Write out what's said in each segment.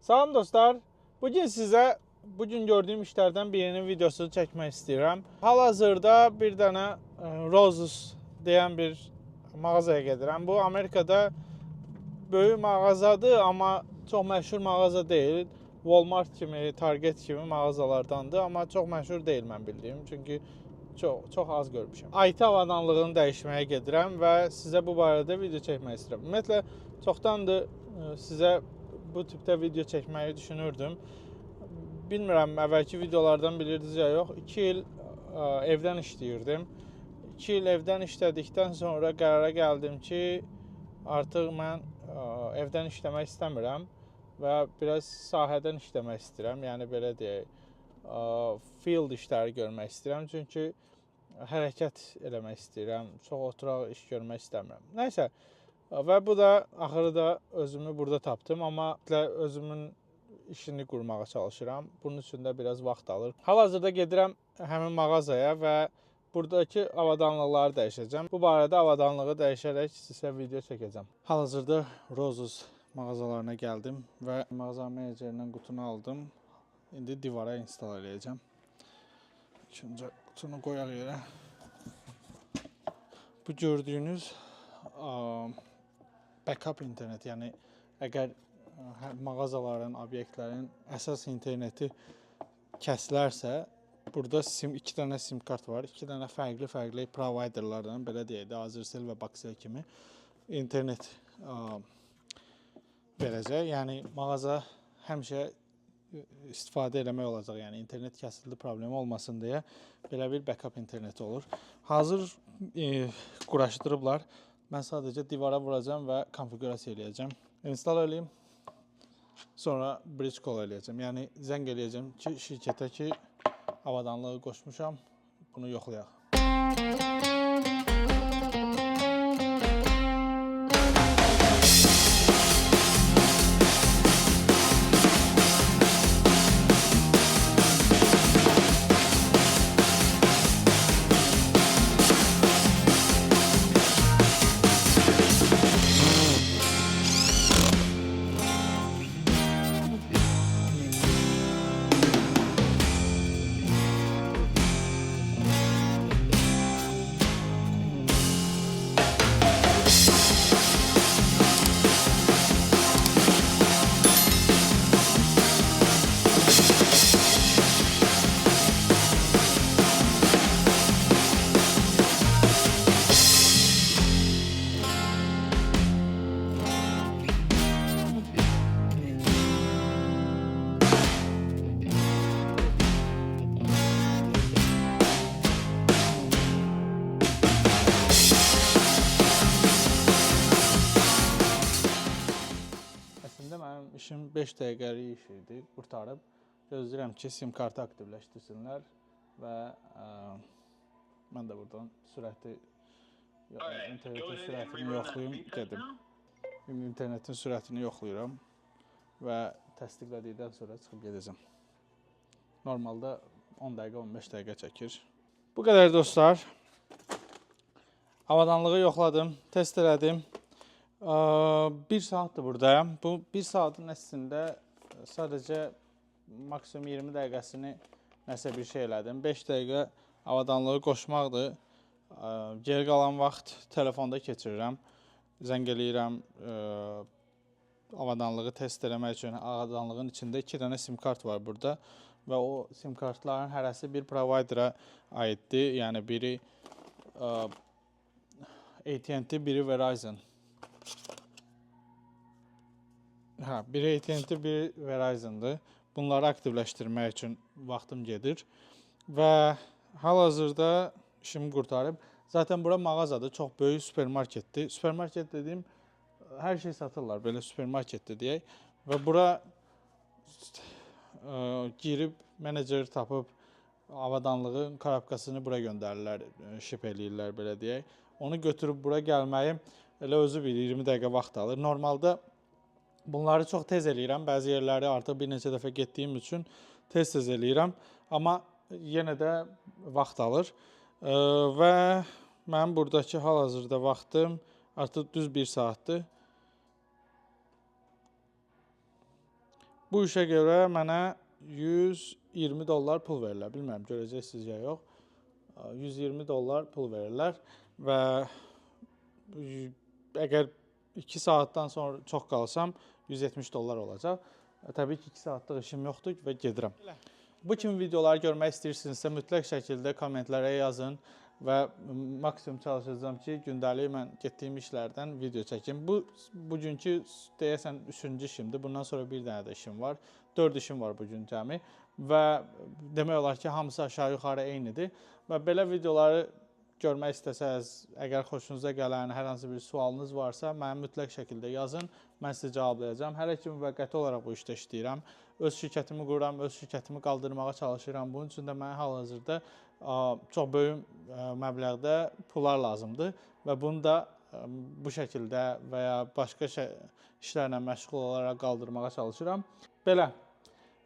Salam dostlar. Bugün gördüyüm işlərdən birinin videosunu çəkmək istəyirəm. Hal-hazırda bir dənə Roses deyən bir mağazaya gedirəm. Bu Amerikada böyük mağazadır, amma çox məşhur mağaza deyil. Walmart kimi, Target kimi mağazalardandır, amma çox məşhur deyil mən bildiyim. Çünki çox az görmüşəm. IT avadanlığını dəyişməyə gedirəm və sizə bu barədə video çəkmək istəyirəm. Ümumiyyətlə çoxdandır sizə bu tipdə video çəkməyi düşünürdüm. Bilmirəm, əvvəlki videolardan bilirdiniz ya yox. 2 il evdən işləyirdim. 2 il evdən işlədikdən sonra qərara gəldim ki, artıq mən evdən işləmək istəmirəm və biraz sahədən işləmək istəyirəm. Yəni belə deyək, field işləri görmək istəyirəm. Çünki hərəkət eləmək istəyirəm. Çox oturaq iş görmək istəmirəm. Nəysə, və bu da axırda özümü burada tapdım, amma özümün işini qurmağa çalışıram. Bunun üçün də biraz vaxt alır. Hal-hazırda gedirəm həmin mağazaya və buradakı avadanlıqları dəyişəcəm. Bu barədə avadanlığı dəyişərək sizə video çəkəcəm. Hal-hazırda Roses mağazalarına gəldim və mağaza menecerindən qutunu aldım. İndi divara install edəcəm. İkinci qutunu qoyaq yerə. Bu gördüyünüz backup internet, yəni əgər mağazaların, obyektlərin əsas interneti kəsilərsə, burada 2 dənə sim kart var. 2 dənə fərqli providerlardan, belə deyək də, Azercell və Baxcell kimi internet verəcək. Yəni mağaza həmişə istifadə eləmək olacaq. Yəni internet kəsildi, problemi olmasın deyə belə bir backup interneti olur. Hazır quraşdırıblar. Mən sadəcə divara vuracam və konfigurasiya eləyəcəm. Install eləyim. Sonra bridge call eləyəcəm. Yəni zəng eləyəcəm ki, şirkətə ki, avadanlığı qoşmuşam. Bunu yoxlayaq. Mənim işim 5 dəqiqəlik iş idi, qurtarıb. Gözləyirəm ki, sim kartı aktivləşdirsinlər və mən də buradan internetin sürətini yoxlayım, gedim. İnternetin sürətini yoxlayıram və təsdiqlədikdən sonra çıxıb gedəcəm. Normalda 10 dəqiqə, 15 dəqiqə çəkir. Bu qədər dostlar. Avadanlığı yoxladım, test elədim. 1 saatdır buradayım. Bu 1 saatın əslində sadəcə maksimum 20 dəqiqəsini nəsə bir şey elədim. 5 dəqiqə avadanlığı qoşmaqdır. Geri qalan vaxt telefonda keçirirəm. Zəng eləyirəm avadanlığı test eləmək üçün. Avadanlığın içində 2 dənə sim kart var burada və o sim kartların hərəsi bir providera aiddir. Yəni biri AT&T, biri Verizon. Biri AT&T, biri Verizon'dır. Bunları aktivləşdirmək üçün vaxtım gedir. Və hal-hazırda işimi qurtarıb. Zaten bura mağazadır, çox böyük supermarketdir. Supermarket dediyim, hər şey satırlar, belə supermarketdir deyək. Və bura girib, menecer tapıb, avadanlığın karabkasını bura göndərirlər, ship eləyirlər, belə deyək. Onu götürüb bura gəlməyim elə özü bir 20 dəqiqə vaxt alır. Normalda bunları çox tez eləyirəm. Bəzi yerləri artıq bir neçə dəfə getdiyim üçün tez eləyirəm. Amma yenə də vaxt alır. Və mənim buradakı hal-hazırda vaxtım artıq düz 1 saatdır. Bu işə görə mənə $120 pul verirlər. Bilmirəm, görəcəksiniz ya yox. $120 pul verirlər və əgər 2 saatdan sonra çox qalsam $170 olacaq. Təbii ki, 2 saatlıq işim yoxdur və gedirəm. Bu kimi videoları görmək istəyirsinizsə mütləq şəkildə kommentlərə yazın və maksimum çalışacağam ki, gündəlik mən getdiyim işlərdən video çəkim. Bugünkü deyəsən 3-cü işimdir. Bundan sonra bir dənə də işim var. 4 işim var bugün cəmi və demək olar ki, hamısı aşağı-yuxarı eynidir. Və belə videoları görmək istəsəz, əgər xoşunuza gələn hər hansı bir sualınız varsa, mənə mütləq şəkildə yazın, mən sizə cavablayacağam. Hələ ki, müvəqqəti olaraq bu işdə işləyirəm. Öz şirkətimi qururam, öz şirkətimi qaldırmağa çalışıram. Bunun üçün də mənə hal-hazırda çox böyük məbləğdə pullar lazımdır və bunu da bu şəkildə və ya başqa işlərlə məşğul olaraq qaldırmağa çalışıram. Belə.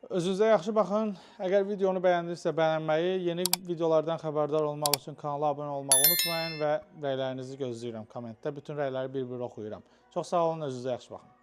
Özünüzə yaxşı baxın. Əgər videonu bəyəndirsə bəyənməyi, yeni videolardan xəbərdar olmaq üçün kanala abunə olmağı unutmayın və rəylərinizi gözləyirəm kommentdə. Bütün rəyləri bir-bir oxuyuram. Çox sağ olun, özünüzə yaxşı baxın.